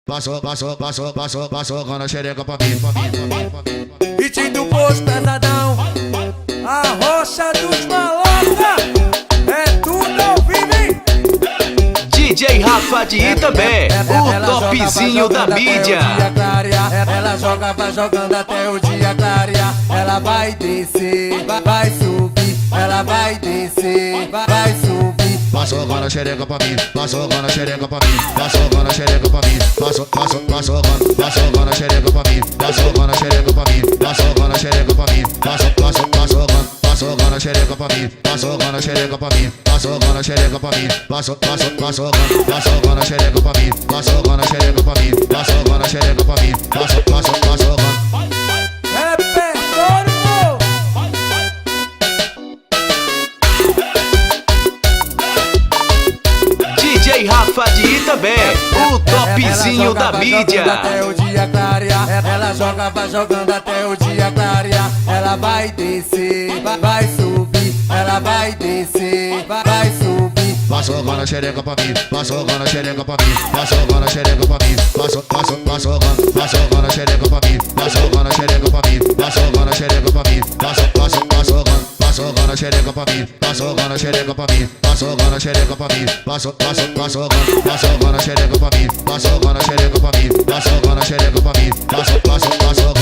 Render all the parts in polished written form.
Passou quando a xereca pra mim. Beat do posto pesadão, a rocha dos maloca, é tudo ao vivo, hein? DJ Rafa de Itabé, o topzinho da mídia. Ela joga, vai jogando até o dia clarear. Ela vai descer, vai subir. Ela vai descer, vai subir. Passou quando a xereca pra mim. Passou quando a xereca pra mim. Passou quando a xereca pra mim. Passou quando a xereca pra mim. Passou quando a xereca pra mim. Passou quando a xereca pra mim. Passou quando a xereca pra mim. Passou quando a xereca pra mim. Passou quando a xereca pra mim. Passou quando a xereca pra mim. Passou quando a xereca pra mim. Passou quando a xereca pra mim. Passou DJ Rafa de Itabé, o topzinho da mídia. Até o dia clarear. Ela joga, vai jogando até o dia clarear. Ela vai descer, vai subir. Ela vai descer, vai subir. Passou quando a xereca pra mim. Passou quando a xereca pra mim. Passou quando a xereca pra mim. Passou quando a xereca pra mim. Passou quando a xereca pra mim. Passou quando a xereca pra mim. Passou quando a xereca pra mim. Passou quando a xereca pra mim. Passou quando a xereca pra mim. Passou quando a xereca pra mim. Passou quando a xereca pra mim. Passou quando a xereca pra mim. Passou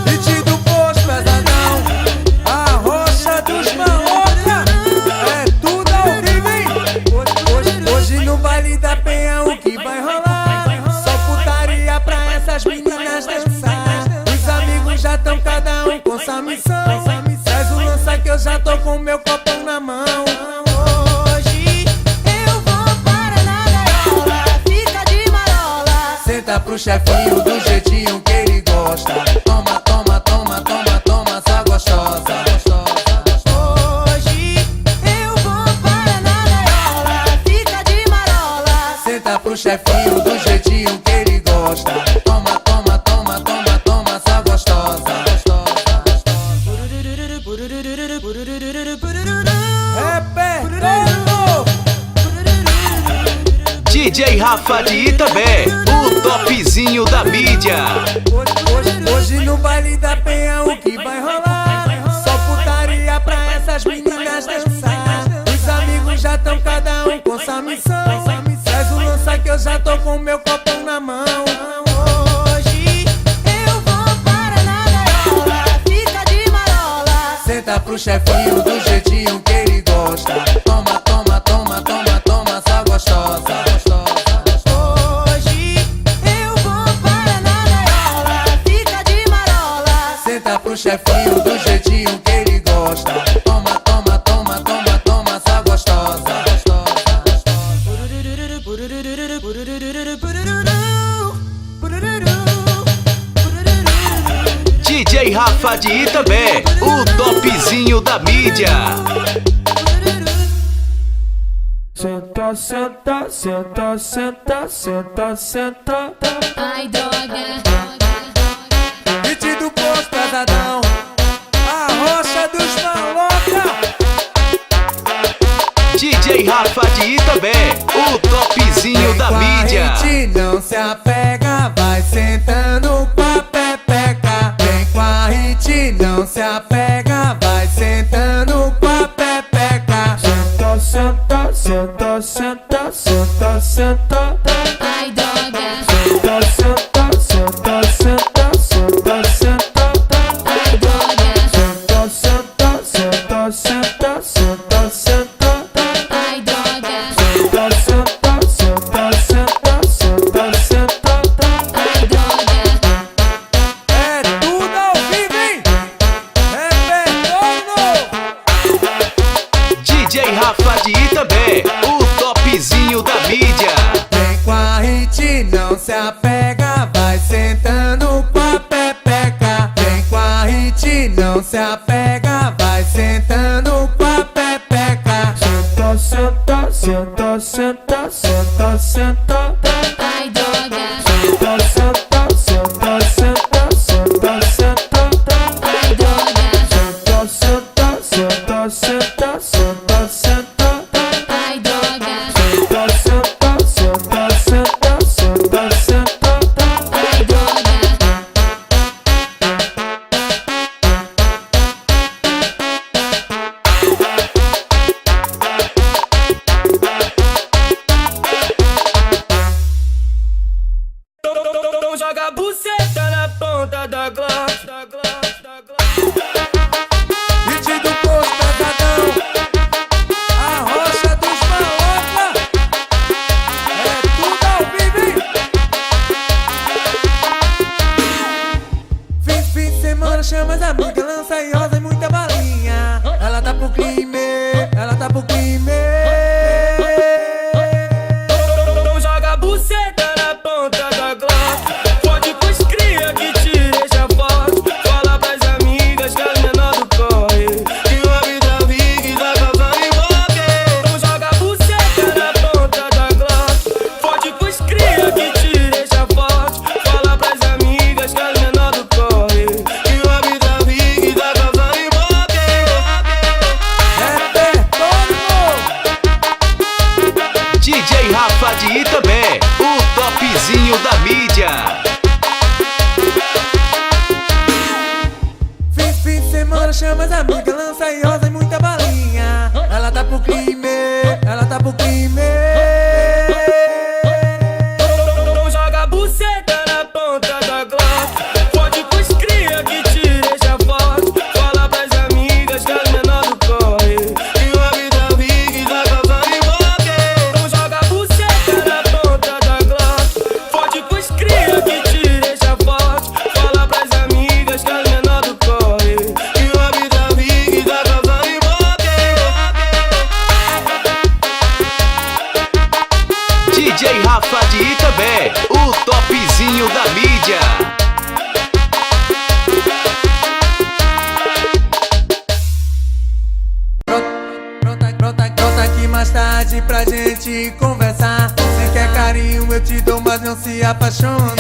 Beat do posto pesadão, a rocha dos maloca, é tudo ao vivo, hein? Hoje no baile da penha o que vai rolar? Só putaria pra essas meninas dançar. Os amigos já tão cada um com sua missão. Traz o lança que eu já tô com meu copão na mão. Hoje eu vou para na gaiola, fica de marola. Senta pro chefinho do jeitinho que ele gosta. Toma, toma, toma, toma, toma, só gostosa. Hoje eu vou para na gaiola, fica de marola. Senta pro chefinho do jeitinho que ele gosta. Toma, toma, toma, toma, toma, só gostosa. DJ Rafa de Itabé, o topzinho da mídia. Hoje no baile da penha o que vai rolar? Só putaria pra essas meninas dançar. Os amigos já tão cada um com sua missão. Traz o lança que eu já tô com meu copão na mão. Hoje eu vou para na gaiola, fica de marola. Senta pro chefinho do jeitinho que ele gosta. Toma, toma, toma, toma, toma, só gostosa. Hoje eu vou para na gaiola, fica de marola. Senta pro chefinho do jeitinho que ele gosta. Toma, toma, toma, toma, toma, só gostosa. DJ Rafa de Itabé, o topzinho da mídia. Senta, senta, senta, senta, senta, senta. Ai, droga. Beat do posto pesadão, a rocha dos maloca. DJ Rafa de Itabé, o topzinho da mídia. A gente não se apega, vai sentando com a pepeca. Vem com a gente, não se apega, vai sentando com a pepeca. Senta, senta, senta, senta, senta, senta. Ai, droga. Senta, senta, senta, senta, senta, senta. Ai, droga. Senta, senta, senta, senta, senta, senta. Ai, droga. Senta, senta, senta, senta, senta, senta. Ai, droga. É tudo ao vivo, hein? Repertório! DJ Rafa de Itabé, o topzinho da mídia. Vem com a gente, não se apega, vai sentando com a pepeca. Vem com a gente, não se apega, vai sentando com a pepeca. Senta, senta, senta, senta, senta, senta. senta, Ai, droga. senta, senta, senta, senta, senta, senta, Ai, droga. senta, senta, senta, senta, senta, Ai, droga. senta, senta, senta, senta, senta, senta, Ai, droga. Então joga a buceta na ponta da Glock. Hit do posto pesadão, a rocha dos maloca. É tudo ao vivo, hein? Fim de semana chama as amigas, lança e rosa e muita balinha. Ela tá pro crime, ela tá pro crime. Então joga a buceta na ponta da Glock. Pode pros cria que te deixa forte. Fala pras amigas que as menor do corre, que o vida vive da cavalo e morre. Então joga a buceta na ponta da Glock. Pode pros cria que te deixa forte. Fala pras amigas que as menor do corre, que o vida vive da cavalo e morre. DJ Rafa de Itabé, o topzinho da mídia. Fim de semana chama as amigas, lança e rosa e muita balinha. Ela tá pro crime, ela tá pro crime. Então joga a buceta na ponta da Glock. Pode pros cria que te deixa forte. Fala pras amigas que as menor do corre, que a vida vive da cavalo e morre. Então joga a buceta na ponta da Glock. Pode pros cria que te deixa forte. Fala pras amigas que as menor do corre, que a vida vive da cavalo e morre. DJ Rafa de Itabé, o topzinho da mídia. Brota aqui mais tarde pra gente conversar. Se quer carinho eu te dou, mas não se apaixona.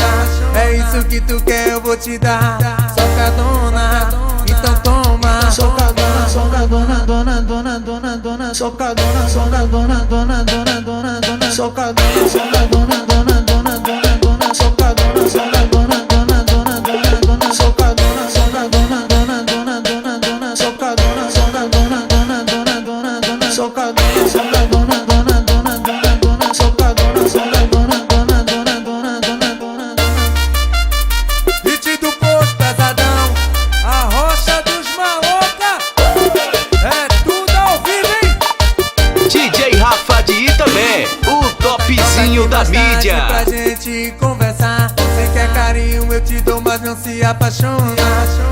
É isso que tu quer, eu vou te dar. Socadona, então toma. Socadona, socadona, dona, dona, dona, dona, socadona, socadona, dona, dona, dona, dona, socadona, socadona, dona, dona, dona, dona, socadona, socadona, dona, dona, dona, dona, socadona, socadona, dona, dona, dona, dona, socadona, socadona, dona, dona, dona, dona, socadona, socadona, dona, dona, dona, dona, socadona, socadona, dona, dona, dona, dona, dona. Hit do posto pesadão, a rocha dos maloca. É tudo ao vivo, hein? DJ Rafa de Itabé, o topzinho da mídia. Pra gente conversar. Se quer carinho eu te dou, mas não se apaixona.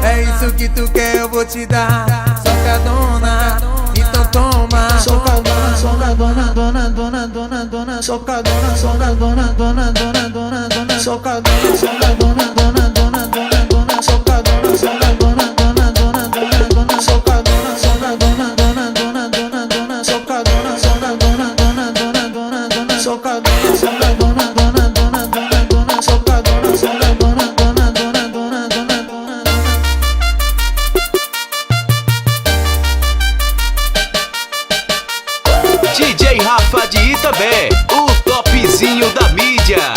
É isso que tu quer, eu vou te dar. Socadona, então toma. Socadona, socadona, dona, dona, dona, dona, socadona, socadona, dona, dona, dona, dona, socadona, socadona, dona, dona, dona, dona, socadona, socadona, dona, dona, dona, dona, socadona, socadona, dona, dona, dona, dona, socadona, socadona, dona, dona, dona, dona, socadona, socadona, dona, dona, dona, dona, socadona, socadona, dona, dona, dona, dona, dona. DJ Rafa de Itabé, o topzinho da mídia.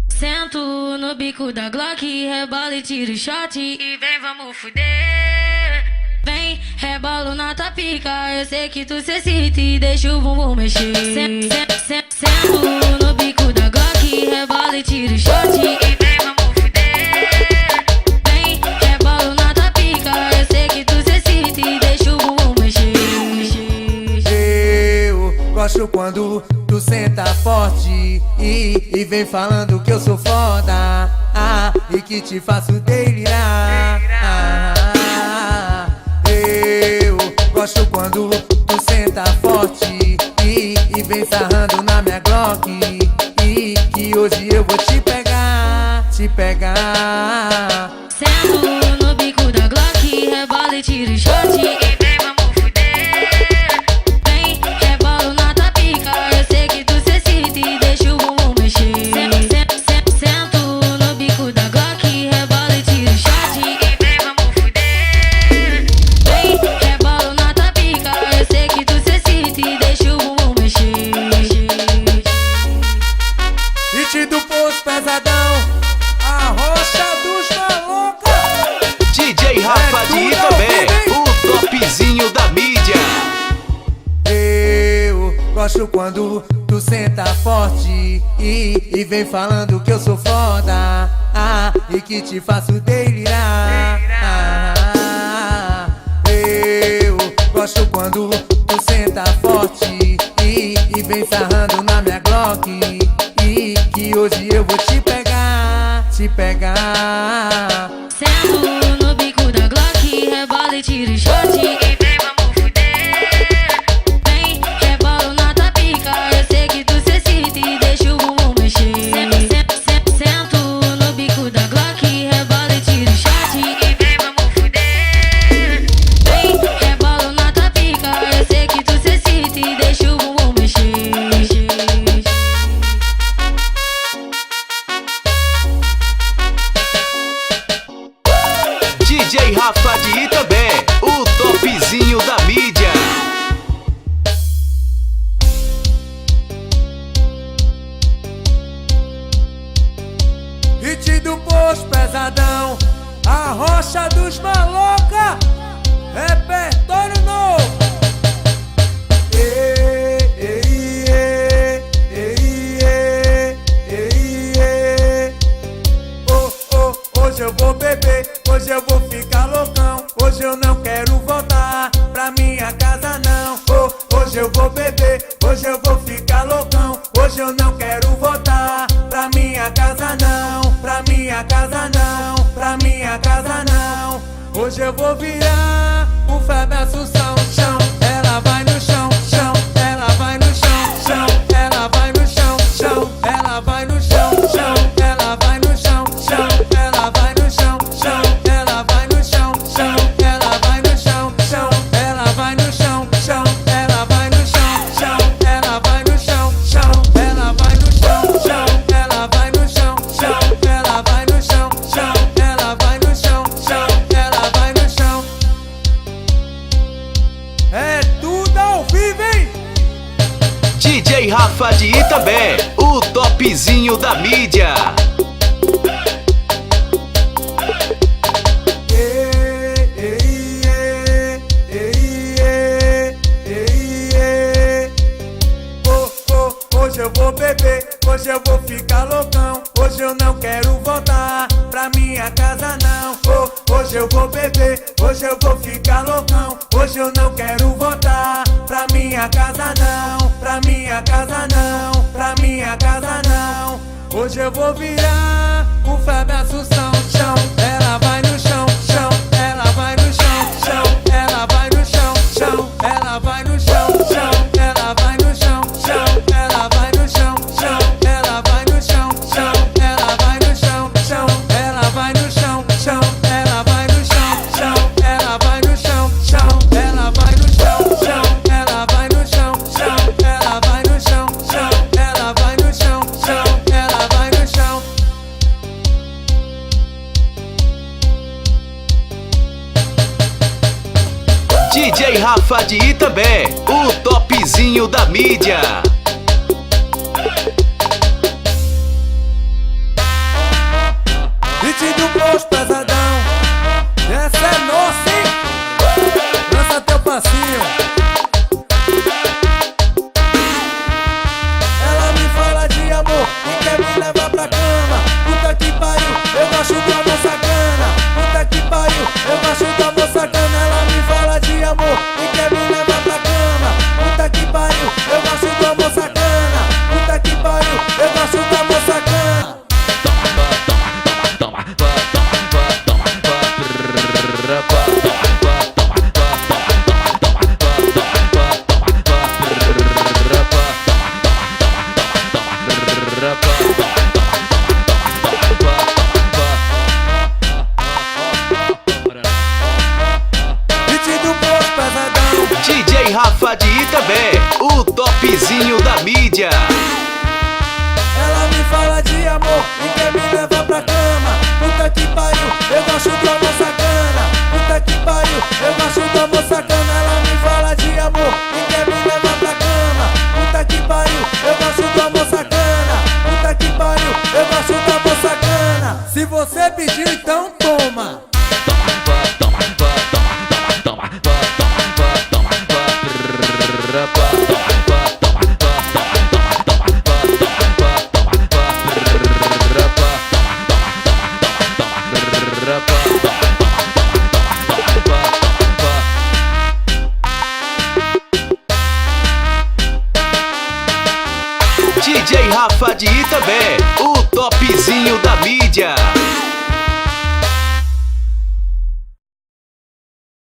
Sento no bico da Glock, rebola e tiro o shot e vem, vamos fuder. Vem, rebolo na tua pica, eu sei que tu se excita e deixa o bumbum mexer. Sento no bico da Glock, rebola e tiro o shot e vem, vamos fuder. Vem, rebolo na tua pica, eu sei que tu se excita e deixa o bumbum mexer. Eu gosto quando tu senta forte e vem falando que eu sou foda, e que te faço delirar. Eu gosto quando tu senta forte e vem sarrando na minha Glock, e que hoje eu vou te pegar, te pegar. Sento no bico da Glock, rebola e tiro o shot e vem, vamos fuder. Vem, rebolo gosto quando tu senta forte e vem falando que eu sou foda, e que te faço delirar. Eu gosto quando tu senta forte e vem sarrando na minha Glock, e que hoje eu vou te pegar, te pegar. Sento no bico da Glock, rebola e tira o shot. E vem, vamos fuder. Vem, rebolo na tua pica. Eu sei que tu se excita e deixa o bumbum mexer. Sento no bico da Glock, rebola e tira o shot. E vem, vamos fuder. Vem, rebolo na tua pica. Eu sei que tu se excita e deixa o bumbum mexer. DJ Rafa de Itabé, o topzinho da mídia. Hit do posto pesadão, a rocha dos maloca, repertório novo. Hoje eu vou beber, hoje eu vou ficar loucão. Hoje eu não quero voltar pra minha casa não. Hoje eu vou beber, hoje eu vou ficar loucão. Hoje eu não quero voltar pra minha casa não. Pra minha casa não, pra minha casa não. Hoje eu vou virar o Fábio Assunção, chão. Ela vai no chão, chão. Ela vai no chão, chão. Ela vai no chão, chão. Ela vai no chão, chão. Ela vai no chão, chão. Ela vai no chão, chão. Ela vai no chão, chão. Ela vai no chão, chão. Ela vai no chão, chão. Ela vai no chão, chão. Ela vai no chão, chão. Ela vai no chão, chão. Ela vai no chão, chão. Ela vai no chão, chão. Ela vai no chão, chão. Ela vai no chão. É tudo ao vivo, hein? DJ Rafa de Itabé, o topzinho da mídia. Hoje eu vou beber, hoje eu vou ficar loucão. Hoje eu não quero voltar pra minha casa não. Hoje eu vou beber, hoje eu vou ficar loucão. Hoje eu não quero voltar pra minha casa não. Pra minha casa não, pra minha casa não. Hoje eu vou virar o Fábio Assunção, chão. Ela vai no chão, chão. Ela vai no chão, chão. Ela vai no chão, chão. Ela vai no chão, chão. Ela vai no chão, chão. Ela vai no chão, chão. Ela vai no chão, chão. Ela vai no chão, chão. Ela vai no chão, chão. Ela vai no chão, chão. Ela vai no chão, chão. Ela vai no chão, chão. Ela vai no chão, chão. Ela vai no chão, chão. Ela vai no chão, chão. Ela vai no chão. DJ Rafa de Itabé, o topzinho da mídia. Hit do posto pesadão, essa é nossa, hein? Lança teu passinho. Ela me fala de amor e quer me levar pra cama. Puta que pariu, eu gosto do amor sacana. Puta que pariu, eu gosto do amor sacana. Ela me fala de amor e quer me levar pra cama. Puta que pariu, eu gosto do amor sacana. Puta que pariu, eu gosto do amor sacana. Hit do posto pesadão. DJ Rafa de Itabé, o topzinho da mídia. Ela me fala de amor e quer me levar pra cama. Puta que pariu, eu gosto do amor sacana. Puta que pariu, eu gosto do amor sacana. Ela me fala de amor e quer me levar pra cama. Puta que pariu, eu gosto do amor sacana. Puta que pariu, eu gosto do amor sacana. Se você pediu, então toma. Rafa de Itabé, o topzinho da mídia.